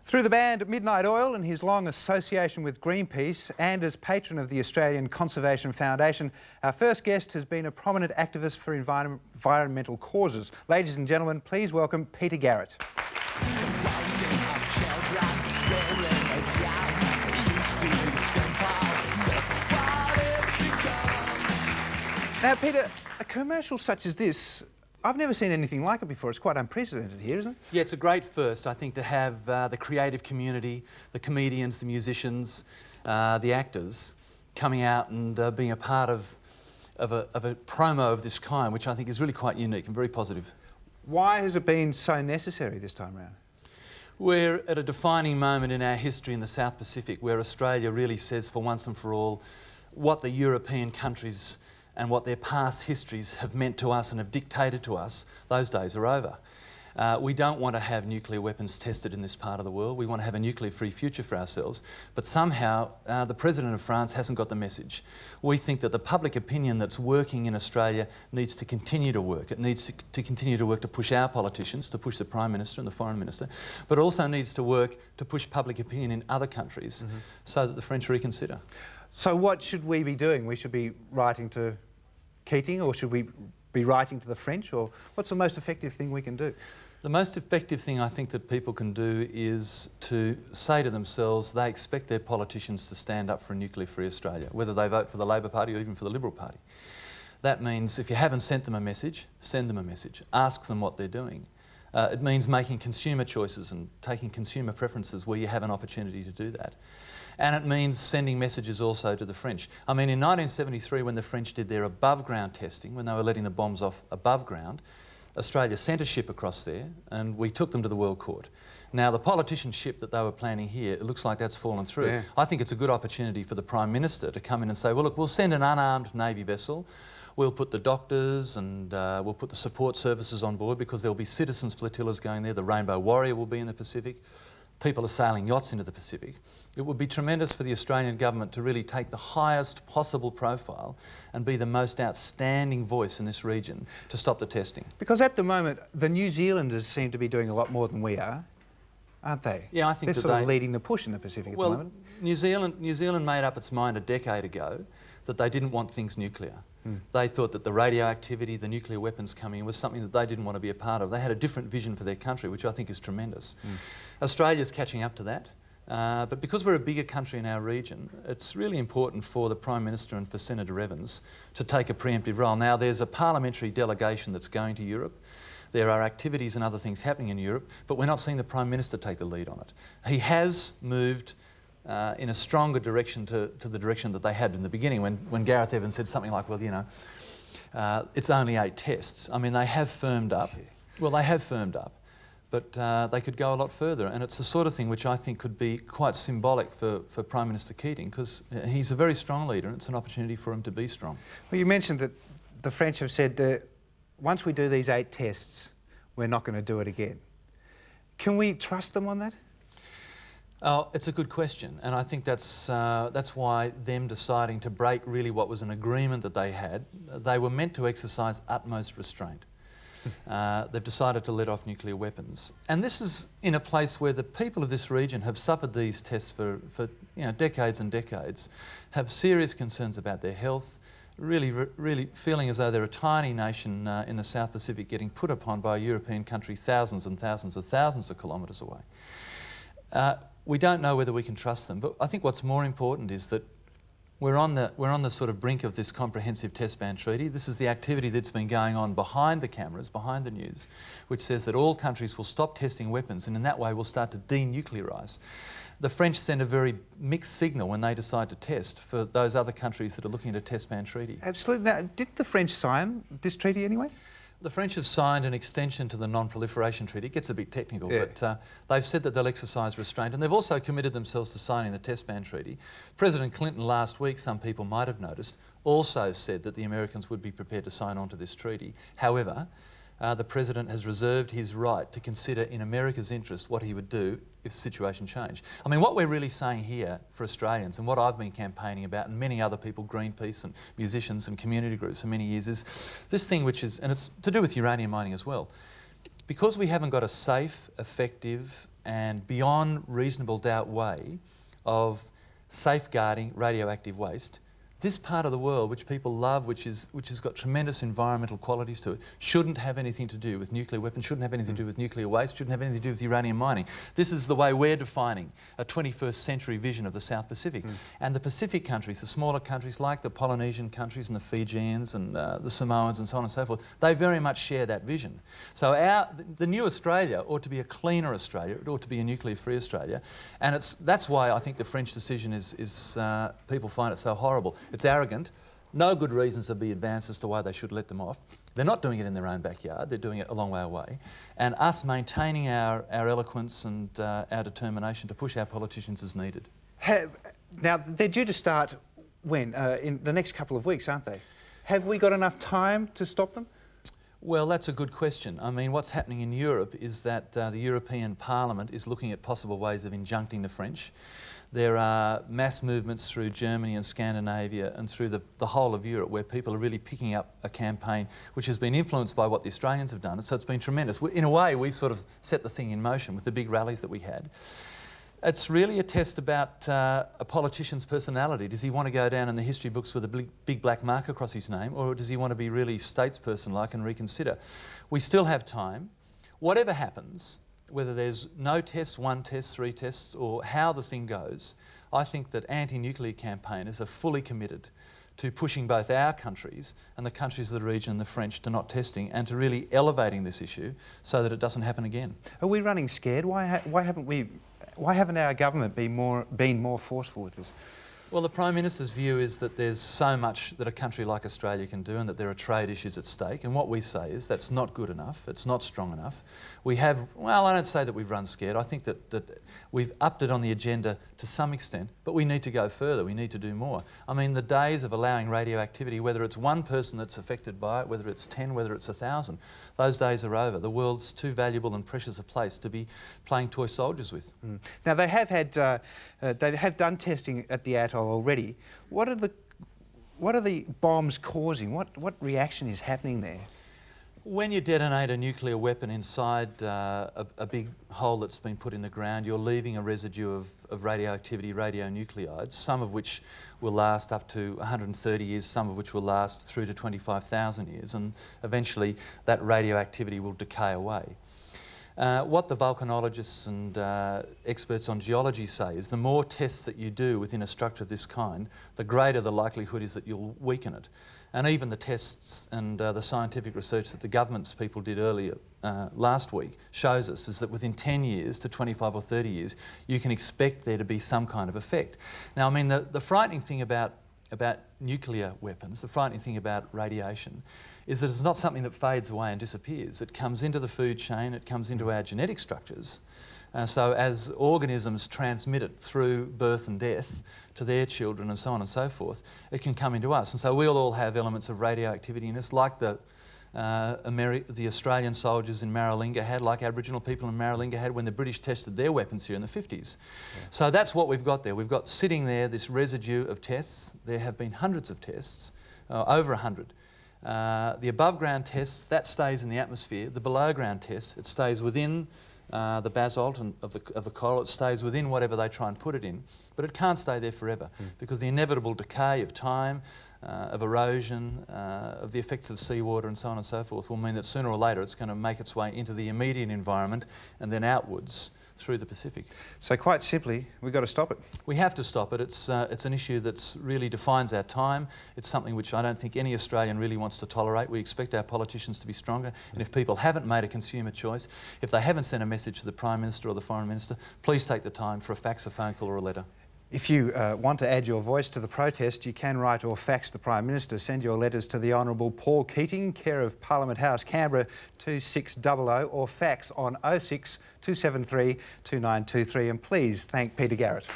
Through the band Midnight Oil and his long association with Greenpeace and as patron of the Australian Conservation Foundation, our first guest has been a prominent activist for environmental causes. Ladies and gentlemen, please welcome Peter Garrett. Now, Peter, a commercial such as this, I've never seen anything like it before. It's quite unprecedented here, isn't it? Yeah, it's a great first, I think, to have the creative community, the comedians, the musicians, the actors coming out and being a part of a promo of this kind, which I think is really quite unique and very positive. Why has it been so necessary this time round? We're at a defining moment in our history in the South Pacific where Australia really says for once and for all what the European countries and what their past histories have meant to us and have dictated to us. Those days are over. We don't want to have nuclear weapons tested in this part of the world. We want to have a nuclear-free future for ourselves. But somehow, the President of France hasn't got the message. We think that the public opinion that's working in Australia needs to continue to work. It needs to continue to work to push our politicians, to push the Prime Minister and the Foreign Minister, but it also needs to work to push public opinion in other countries so that the French reconsider. So what should we be doing? We should be writing to Keating, or should we be writing to the French, or what's the most effective thing we can do? The most effective thing I think that people can do is to say to themselves they expect their politicians to stand up for a nuclear-free Australia, whether they vote for the Labor Party or even for the Liberal Party. That means if you haven't sent them a message, send them a message. Ask them what they're doing. It means making consumer choices and taking consumer preferences where you have an opportunity to do that. And it means sending messages also to the French. I mean, in 1973, when the French did their above-ground testing, when they were letting the bombs off above ground, Australia sent a ship across there and we took them to the World Court. Now, the politician ship that they were planning here, it looks like that's fallen through. Yeah. I think it's a good opportunity for the Prime Minister to come in and say, well, look, we'll send an unarmed Navy vessel, we'll put the doctors and we'll put the support services on board because there'll be citizens flotillas going there. The Rainbow Warrior will be in the Pacific. People are sailing yachts into the Pacific. It would be tremendous for the Australian government to really take the highest possible profile and be the most outstanding voice in this region to stop the testing. Because at the moment, the New Zealanders seem to be doing a lot more than we are, aren't they? Yeah, I think they're sort of leading the push in the Pacific at the moment. New Zealand made up its mind a decade ago that they didn't want things nuclear. They thought that the radioactivity, the nuclear weapons coming in was something that they didn't want to be a part of. They had a different vision for their country, which I think is tremendous. Australia's catching up to that. But because we're a bigger country in our region, it's really important for the Prime Minister and for Senator Evans to take a preemptive role. Now, there's a parliamentary delegation that's going to Europe. There are activities and other things happening in Europe, but we're not seeing the Prime Minister take the lead on it. He has moved in a stronger direction to the direction that they had in the beginning when Gareth Evans said something like, well, you know, it's only 8 tests. I mean, they have firmed up. Well, they have firmed up. But they could go a lot further, and it's the sort of thing which I think could be quite symbolic for Prime Minister Keating, because he's a very strong leader and it's an opportunity for him to be strong. Well, you mentioned that the French have said that once we do these 8 tests, we're not going to do it again. Can we trust them on that? Oh, it's a good question, and I think that's why them deciding to break really what was an agreement that they had, they were meant to exercise utmost restraint. They've decided to let off nuclear weapons. And this is in a place where the people of this region have suffered these tests for decades and decades, have serious concerns about their health, really feeling as though they're a tiny nation in the South Pacific getting put upon by a European country thousands and thousands of kilometres away. We don't know whether we can trust them, but I think what's more important is that we're on the sort of brink of this comprehensive test ban treaty. This is the activity that's been going on behind the cameras, behind the news, which says that all countries will stop testing weapons and in that way will start to denuclearise. The French send a very mixed signal when they decide to test for those other countries that are looking at a test ban treaty. Absolutely. Now, did the French sign this treaty anyway? The French have signed an extension to the Non-Proliferation Treaty. It gets a bit technical, yeah. But they've said that they'll exercise restraint, and they've also committed themselves to signing the Test Ban Treaty. President Clinton last week, some people might have noticed, also said that the Americans would be prepared to sign on to this treaty. However, the President has reserved his right to consider in America's interest what he would do if the situation changed. I mean, what we're really saying here for Australians, and what I've been campaigning about, and many other people, Greenpeace and musicians and community groups for many years, is this thing which is, and it's to do with uranium mining as well, because we haven't got a safe, effective and beyond reasonable doubt way of safeguarding radioactive waste, this part of the world, which people love, which has got tremendous environmental qualities to it, shouldn't have anything to do with nuclear weapons, shouldn't have anything to do with nuclear waste, shouldn't have anything to do with uranium mining. This is the way we're defining a 21st century vision of the South Pacific. And the Pacific countries, the smaller countries like the Polynesian countries and the Fijians and the Samoans and so on and so forth, they very much share that vision. So the new Australia ought to be a cleaner Australia, it ought to be a nuclear-free Australia, and that's why I think the French decision is people find it so horrible. It's arrogant. No good reasons to be advanced as to why they should let them off. They're not doing it in their own backyard. They're doing it a long way away. And us maintaining our eloquence and our determination to push our politicians is needed. Now, they're due to start when? In the next couple of weeks, aren't they? Have we got enough time to stop them? Well, that's a good question. I mean, what's happening in Europe is that the European Parliament is looking at possible ways of injuncting the French. There are mass movements through Germany and Scandinavia and through the whole of Europe where people are really picking up a campaign which has been influenced by what the Australians have done. So it's been tremendous. In a way, we've sort of set the thing in motion with the big rallies that we had. It's really a test about a politician's personality. Does he want to go down in the history books with a big black mark across his name, or does he want to be really statesperson-like and reconsider? We still have time. Whatever happens, whether there's no tests, 1 test, 3 tests, or how the thing goes, I think that anti-nuclear campaigners are fully committed to pushing both our countries and the countries of the region and the French to not testing and to really elevating this issue so that it doesn't happen again. Are we running scared? Why haven't our government been more forceful with this? Well, the Prime Minister's view is that there's so much that a country like Australia can do and that there are trade issues at stake. And what we say is that's not good enough, it's not strong enough. We have, well, I don't say that we've run scared. I think that we've upped it on the agenda to some extent, but we need to go further, we need to do more. I mean, the days of allowing radioactivity, whether it's one person that's affected by it, whether it's 10, whether it's 1,000, those days are over. The world's too valuable and precious a place to be playing toy soldiers with. Now, they have done testing at the atoll already. What are the bombs causing? What reaction is happening there? When you detonate a nuclear weapon inside a big hole that's been put in the ground, you're leaving a residue of radioactivity, radionuclides, some of which will last up to 130 years, some of which will last through to 25,000 years, and eventually that radioactivity will decay away. What the volcanologists and experts on geology say is the more tests that you do within a structure of this kind, the greater the likelihood is that you'll weaken it. And even the tests and the scientific research that the government's people did earlier last week shows us is that within 10 years to 25 or 30 years, you can expect there to be some kind of effect. Now, I mean, the frightening thing about nuclear weapons, the frightening thing about radiation, is that it's not something that fades away and disappears. It comes into the food chain, it comes into our genetic structures. So as organisms transmit it through birth and death to their children and so on and so forth, it can come into us. And so we'll all have elements of radioactivity in us, like the Australian soldiers in Maralinga had, like Aboriginal people in Maralinga had when the British tested their weapons here in the 50s. Yeah. So that's what we've got there. We've got sitting there this residue of tests. There have been hundreds of tests, over 100. The above ground tests, that stays in the atmosphere. The below ground tests, it stays within the basalt and of the coral. It stays within whatever they try and put it in, but it can't stay there forever because the inevitable decay of time, of erosion, of the effects of seawater and so on and so forth will mean that sooner or later it's going to make its way into the immediate environment and then outwards through the Pacific. So quite simply, we've got to stop it. We have to stop it. It's an issue that really defines our time. It's something which I don't think any Australian really wants to tolerate. We expect our politicians to be stronger, and if people haven't made a consumer choice, if they haven't sent a message to the Prime Minister or the Foreign Minister, please take the time for a fax, a phone call or a letter. If you want to add your voice to the protest, you can write or fax the Prime Minister. Send your letters to the Honourable Paul Keating, care of Parliament House, Canberra 2600, or fax on 06 273 2923. And please thank Peter Garrett.